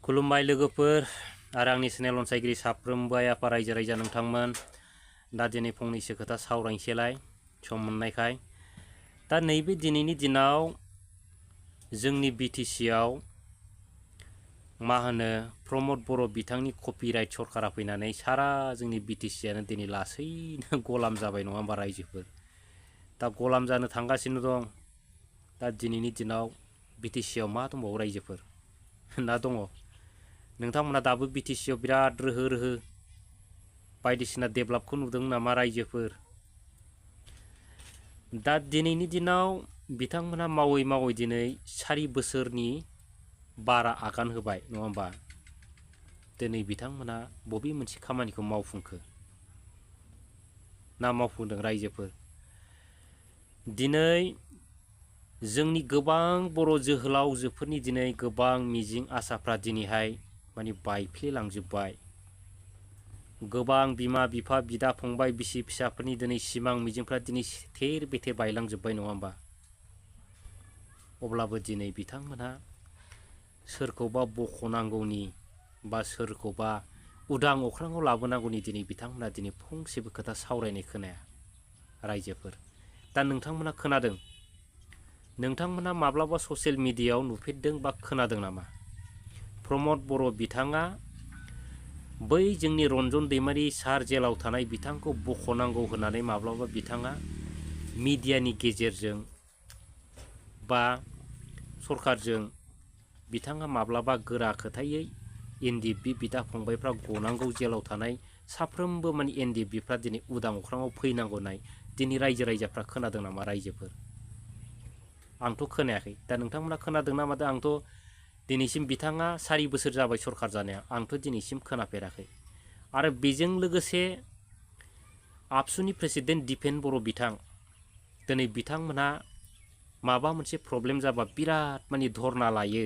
खुलुमबाय लोगोफोर आरो आंनि चेनेल अनसायगिरि साफ्रोमबो आफा रायजो राजा नोंथांमोन। दा दिनै फंनैसो खोथा सावरायनोसैलाय सम मोननायखाय। दा नैबे दिनैनि दिनाव जोंनि बिटिसि आव मा होनो प्रमद बर' बिथांनि कपिराइट सरकारा फैनानै सारा जोंनि बिटिसि आनो दिनै लासैनो गलाम जाबाय नङा होमबा रायजोफोर। दा गलाम जानो थांगासिनो दं। दा दिनैनि दिनाव बिटिसि आव मा दंबावो रायजोफोर ना दङ? नोंथांमोना दाबो बिटिसि आव बिराद रोहो रोहो बायदिसिना डेभेलपखौ नुदों नामा रायजोफोर? दा दिनैनि दिनाव बिथांमोना मावै मावै दिनै 4 बोसोरनि बारा आगान होबाय नङा होमबा। दिनै बिथांमोना बबे मोनसे खामानिखौ मावफुंखो ना मावफुंदों रायजोफोर? दिनै जोंनि गोबां बर' जोहोलावजोफोरनि दिनै गोबां मिजिं आसाफ्रा दिनैहाय माने बायफ्लेलांजोब्बाय। गोबां बिमा बिफा बिदा फंबाय बिसि फिसाफोरनि दिनै सिमां मिजिंफ्रा दिनै थेर बेथेर बायलांजोब्बाय नङा होमबा। अब्लाबो दिनै बिथांमोनहा सोरखौबा बख'नांगौनि बा सोरखौबा उदां अख्राङाव लाबोनांगौनि दिनै बिथांमोना दिनै फंसेबो खोथा सावरायनाय खोनाया रायजोफोर। दा नोंथांमोना खोनादों? नोंथांमोना माब्लाबा ससियेल मिडियायाव नुफेरदों बा खोनादों नामा? प्रमद बर' बिथाङा बै जोंनि रन्जन दैमारि सार जेलाव थानाय बिथांखौ बख'नांगौ होननानै माब्लाबा बिथाङा मिडियानि गेजेरजों बा सरकारजों बिथाङा माब्लाबा गोरा खोथायै एनडिएफबि बिदा फंबायफ्रा गनांगौ जेलाव थानाय साफ्रोमबो माने एनडिएफबिफ्रा दिनै उदां अख्राङाव फैनांगौ नाय दिनै रायजो राजाफ्रा खोनादों नामा रायजोफोर? आंथ' खोनायाखै। दा नोंथांमोना खोनादों ना मादों आंथ' दिनैसिम बिथाङा 4 बोसोर जाबाय सरकार जानाया आंथ' दिनैसिम खोनाफेराखै। आरो बेजों लोगोसे आबसुनि प्रेसिडेन्ट दिपेन बर' बिथां दिनै बिथांमोनहा माबा मोनसे प्रब्लेम जाबा बिराद माने धरना लायो,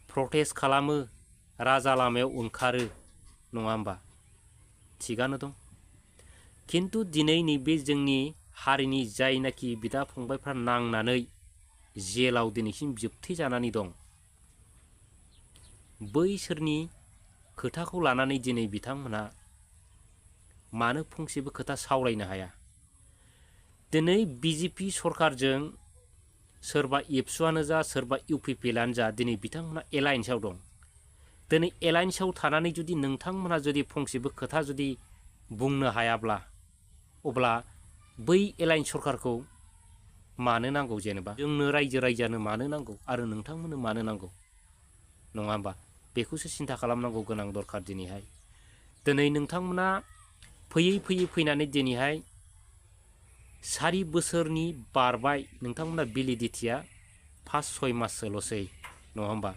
प्रटेस्ट खालामो, राजा लामायाव ओंखारो नङा होमबा। थिगानो दं। खिन्थु दिनै नैबे जोंनि हारिनि जायनाखि बिदा फंबायफ्रा नांनानै जेलाव दिनैसिम जोबथि जानानै दं, बैसोरनि खोथाखौ लानानै दिनै बिथांमोनहा मानो फंसेबो खोथा सावरायनो हाया? दिनै बिजेपि सरकारजों सोरबा एबसुआनो जा सोरबा इउपिपिएलआनो जा दिनै बिथांमोना एलायन्सआव दं। दिनै एलायन्सआव थानानै जुदि नोंथांमोना जुदि फंसेबो खोथा जुदि बुंनो हायाब्ला अब्ला बै एलायन्स सरकारखौ मानो नांगौ? जेनेबा जोंनो रायजो राजानो मानो नांगौ आरो नोंथांमोननो मानो नांगौ नङा होमबा। बेखौसो सिन्था खालामनांगौ गोनां दरखार दिनैहाय। दिनै नोंथांमोना फैयै फैयै फैनानै दिनैहाय 4 बोसोरनि बारबाय, नोंथांमोना भेलिडिटिया 5-6 माससोल'सै नङा होमबा।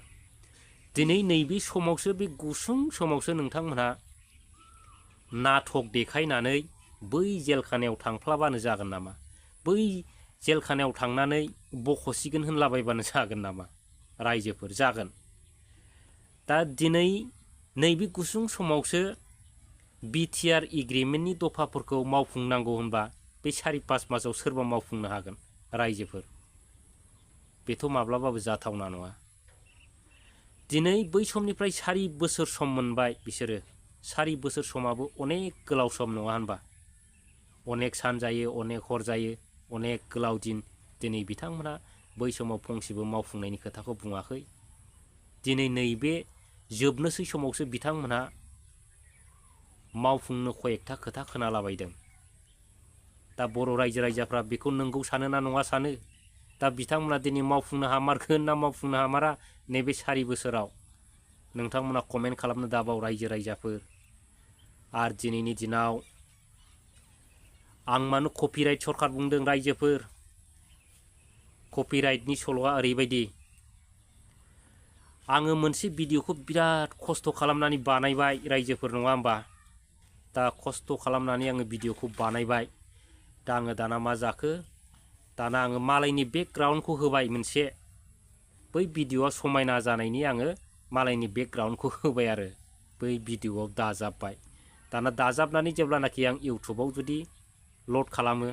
दिनै नैबे समावसो बे गुसुं समावसो नोंथांमोनहा नाटक देखायनानै बै जेलखानायाव थांफ्लाबानो जागोन नामा? बै जेलखानायाव थांनानै बख'सिगोन होनलाबायबानो जागोन नामा रायजोफोर? जागोन। दा दिनै नैबे गुसुं समावसो बिटिआर एग्रिमेन्टनि दफाफोरखौ मावफुंनांगौ होनबा बे 4-5 मासाव सोरबा मावफुंनो हागोन रायजोफोर? बेथ' माब्लाबाबो जाथावना नङा। दिनै बै समनिफ्राय 4 बोसोर सम मोनबाय बिसोरो। 4 बोसोर समाबो अनेक गोलाव सम नङा होनबा। अनेक सान जायो, अनेक हर जायो, अनेक गोलाव दिन। दिनै बिथांमोना बै समाव फंसेबो मावफुंनायनि खोथाखौ बुङाखै। दिनै नैबे जोबनोसै समावसो बिथांमोनहा मावफुंनो खयेकथा खोथा खोनालाबायदों। दा बर' रायजो राजाफ्रा बेखौ नंगौ सानो ना नङा सानो? दा बिथांमोना दिनै मावफुंनो हामारगोन ना मावफुंनो हामारा नैबे 4 बोसोराव? नोंथांमोना कमेन्ट खालामनो दाबाव रायजो राजाफोर। आरो दिनैनि दिनाव आं मानो कपिराइट सरकार बुंदों रायजोफोर? कपिराइटनि सल'आ ओरैबायदि, आङो मोनसे भिडिअखौ बिराद खस्थ' खालामनानै बानायबाय रायजोफोर नङा होमबा। दा खस्थ' खालामनानै आङो भिडिअखौ बानायबाय। दा आङो दाना मा जाखो, दाना आङो मालायनि बेकग्राउन्डखौ होबाय मोनसे। बै भिडिअआ समायना जानायनि आङो मालायनि बेकग्राउन्डखौ होबाय आरो बै भिडिअआव दाजाबबाय। दाना दाजाबनानै जेब्लानाखि आं इउटुबाव जुदि लड खालामो,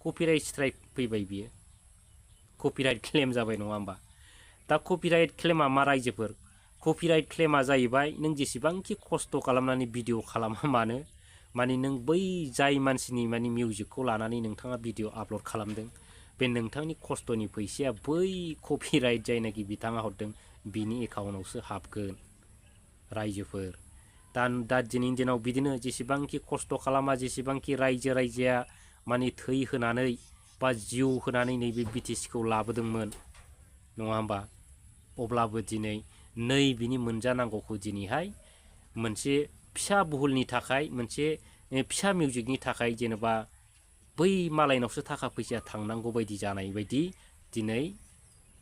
कपिराइट स्ट्राइक फैबाय बियो। कपिराइट क्लेम जाबाय नङा होमबा। दा कपिराइट क्लेमा मा रायजोफोर? कपिराइट क्लेमा जाहैबाय नों जेसेबांखि खस्थ' खालामनानै भिडिअ खालामा मानो माने नों बै जाय मानसिनि माने मिउजिकखौ लानानै नोंथाङा भिडिअ आपल'ड खालामदों बे नोंथांनि खस्थ'नि फैसाया बै कपिराइट जायनाखि बिथाङा हरदों बिनि एकाउन्टआवसो हाबगोन रायजोफोर। दा दिनैनि दिनाव बिदिनो जेसेबांखि खस्थ' खालामा जेसेबांखि रायजोआ माने थै होनानै बा जिउ होनानै नैबे बिटिसिखौ लाबोदोंमोन नङा होमबा, अब्लाबो दिनै नै बिनि मोनजानांगौखौ दिनैहाय मोनसे फिसा बुहुलनि थाखाय मोनसे फिसा मिउजिकनि थाखाय जेनेबा बै मालायनावसो थाखा फैसा थांनांगौ बायदि जानाय बायदि दिनै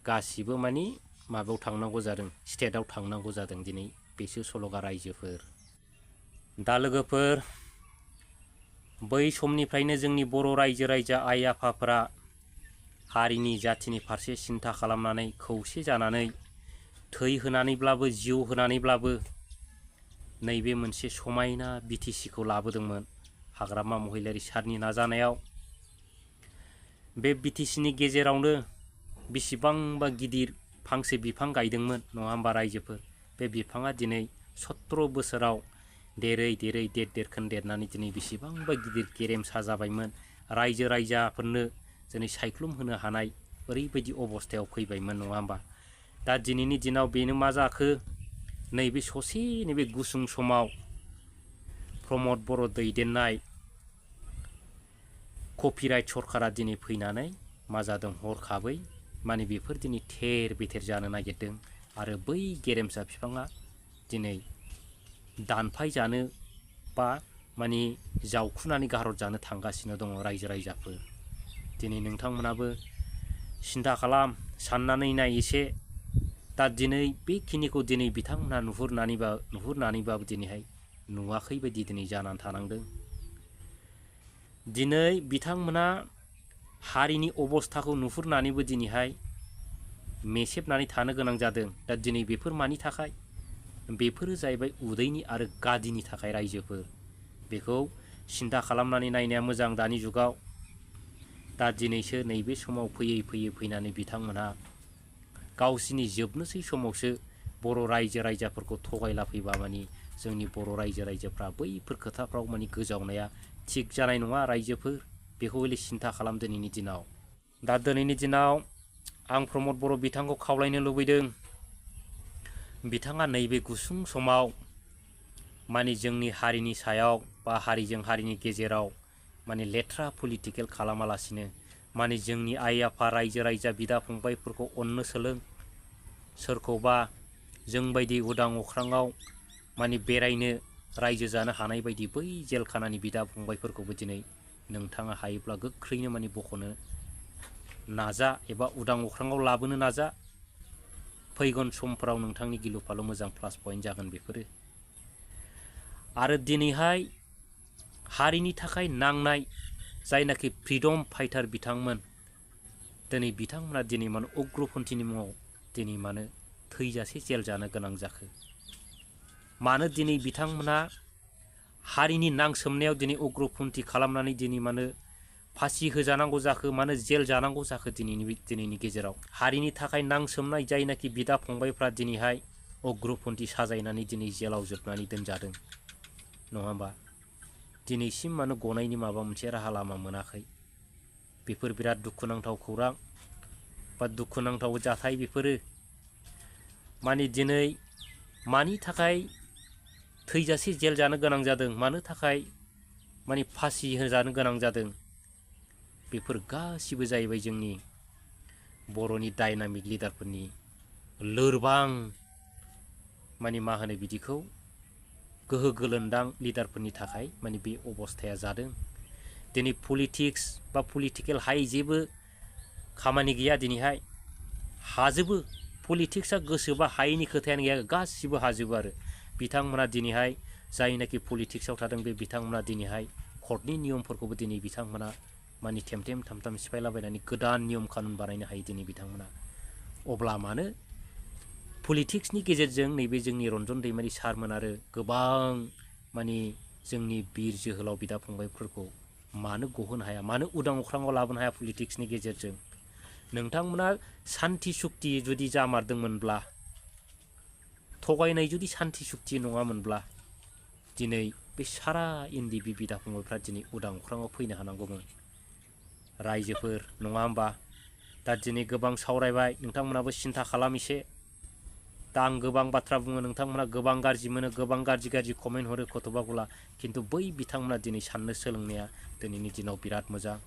गासिबो मानि माबायाव थांनांगौ जादों, स्टेटआव थांनांगौ जादों दिनै बेसो सल'गा रायजोफोर। दा लोगोफोर बै समनिफ्रायनो जोंनि बर' रायजो आइ आफाफोरा हारिनि जाथिनि फारसे सिन्था खालामनानै खौसे जानानै थै होनानैब्लाबो जिउ होनानैब्लाबो नैबे मोनसे समायना बिटिसिखौ लाबोदोंमोन हाग्रामा महिलारि सारनि नाजानायाव। बे बिटिसिनि गेजेरावनो बेसेबांबा गिदिर फांसे बिफां गायदोंमोन नङा होमबा रायजोफोर, बे बिफाङा दिनै 17 बोसोराव देरै देरै देरनानै दिनै बेसेबांबा गिदिर गेरेमसा जाबायमोन, रायजोफोरनो दिनै सायख्लुम होनो हानाय ओरैबायदि अबस्थायाव फैबायमोन नङा होमबा। दा दिनैनि दिनाव बेनो मा जाखो, नैबे ससे नैबे गुसुं समाव प्रमद बर' दैदेननाय कपिराइट सरकारा दिनै फैनानै मा जादों हरखाबै माने बेफोर दिनै थेर बेथेर जानो नागिरदों आरो बै गेरेमसा बिफाङा दिनै दानफाय जानो बा माने जावखुनानै गारहर जानो थांगासिनो दङ रायजोफोर। दिनै नोंथांमोनाबो सिन्था खालाम, साननानै नाय एसे। दा दिनै बेखिनिखौ दिनै बिथांमोनहा नुहुरनानैबाबो दिनैहाय नुवाखै बायदि दिनै जानानै थानांदों। दिनै बिथांमोना हारिनि अबस्थाखौ नुहुरनानैबो दिनैहाय मेसेबनानै थानो गोनां जादों। दा दिनै बेफोर मानि थाखाय? बेफोरो जाहैबाय उदैनि आरो गादिनि थाखाय रायजोफोर। बेखौ सिन्था खालामनानै नायनाया मोजां दानि जुगाव। दा दिनैसो नैबे समाव फैनानै बिथांमोनहा गावसिनि जोबनोसै समावसो बर' रायजोफोरखौ थगायला फैबा मानि जोंनि बर' रायजोफ्रा बैफोर खोथाफ्राव मानि गोजावनाया थिग जानाय नङा रायजोफोर। बेखौ हले सिन्था खालाम दिनैनि दिनाव। दा दिनैनि दिनाव आं प्रमद बर' बिथांखौ खावलायनो लुबैदों, बिथाङा नैबे गुसुं समाव माने जोंनि हारिनि सायाव बा हारिजों हारिनि गेजेराव माने लेथ्रा पलिटिकेल खालामालासिनो माने जोंनि आइ आफा रायजो बिदा फंबायफोरखौ अननो सोलों। सोरखौबा जोंबायदि उदां अख्राङाव माने बेरायनो रायजो जानो हानाय बायदि बै जेलखानानि बिदा फंबायफोरखौबो दिनै नोंथाङा हायोब्ला गोख्रैनो माने बख'नो नाजा एबा उदां अख्राङाव लाबोनो नाजा। फैगोन समफोराव नोंथांनि गिलु फालु मोजां प्लास पइन्ट जागोन बेफोरो। आरो दिनैहाय हारिनि थाखाय नांनाय जायनाखि फ्रिडम फाइटार बिथांमोन, दिनै बिथांमोना दिनै मानो उग्रपन्थीनि मुङाव दिनै मानो थैजासे जेल जानो गोनां जाखो? मानो दिनै बिथांमोना हारिनि नांसोमनायाव दिनै उग्रपन्थी खालामनानै दिनै मानो फासि होजानांगौ जाखो, मानो जेल जानांगौ जाखो दिनैनि गेजेराव? हारिनि थाखाय नांसोमनाय जायनाखि बिदा फंबायफ्रा दिनैहाय उग्रपन्थी साजायनानै दिनै जेलाव जोबनानै दोनजादों नङा होमबा? दिनैसिम मानो गनायनि माबा मोनसे राहा लामा मोनाखै? बेफोर बिराद दुखुनांथाव खौरां बा दुखुनांथाव जाथाय बेफोरो। माने दिनै मानि थाखाय थैजासे जेल जानो गोनां जादों, मानो थाखाय माने फासि होजानो गोनां जादों? बेफोर गासिबो जाहैबाय जोंनि बर'नि डायनामिक लिडारफोरनि लोरबां माने मा होनो बिदिखौ गोहो गोलोन्दां लिडारफोरनि थाखाय माने बे अबस्थाया जादों। दिनै पलिटिक्स बा पलिटिकेल हाय जेबो खामानि गैया दिनैहाय। हाजोबो पलिटिक्सआ गोसोबा हायैनि खोथायानो गैया, गासिबो हाजोबो। आरो बिथांमोना दिनैहाय जायनाखि पलिटिक्सआव थादों बे बिथांमोना दिनैहाय कर्टनि नियमफोरखौबो दिनै बिथांमोना माने थेमथेम थामथाम सिफायलाबायनानै गोदान नियम कानुन बानायनो हायो दिनै बिथांमोना। अब्ला मानो पलिटिक्सनि गेजेरजों नैबे जोंनि रन्जन दैमारि सारमोन आरो गोबां माने जोंनि बिर जोहोलाव बिदा फंबायफोरखौ मानो गहोनो हाया, मानो उदां अख्राङाव लाबोनो हाया पलिटिक्सनि गेजेरजों? नोंथांमोना सान्थि सुक्ति जुदि जामारदोंमोनब्ला थगायनाय जुदि सान्थि सुक्ति नङामोनब्ला दिनै बे सारा इन्दि बिदा फंबायफ्रा दिनै उदां अख्राङाव फैनो हानांगौमोन। रायजोफोर नङा होमबा? दा दिनै गोबां सावरायबाय, नोंथांमोनाबो सिन्था खालाम एसे। दा आं गोबां बाथ्रा बुङो, नोंथांमोना गोबां गाज्रि मोनो, गोबां गाज्रि कमेन्ट हरो कथ'बाखौला, खिन्थु बै बिथांमोना दिनै साननो सोलोंनाया दिनैनि दिनाव बिराद मोजां।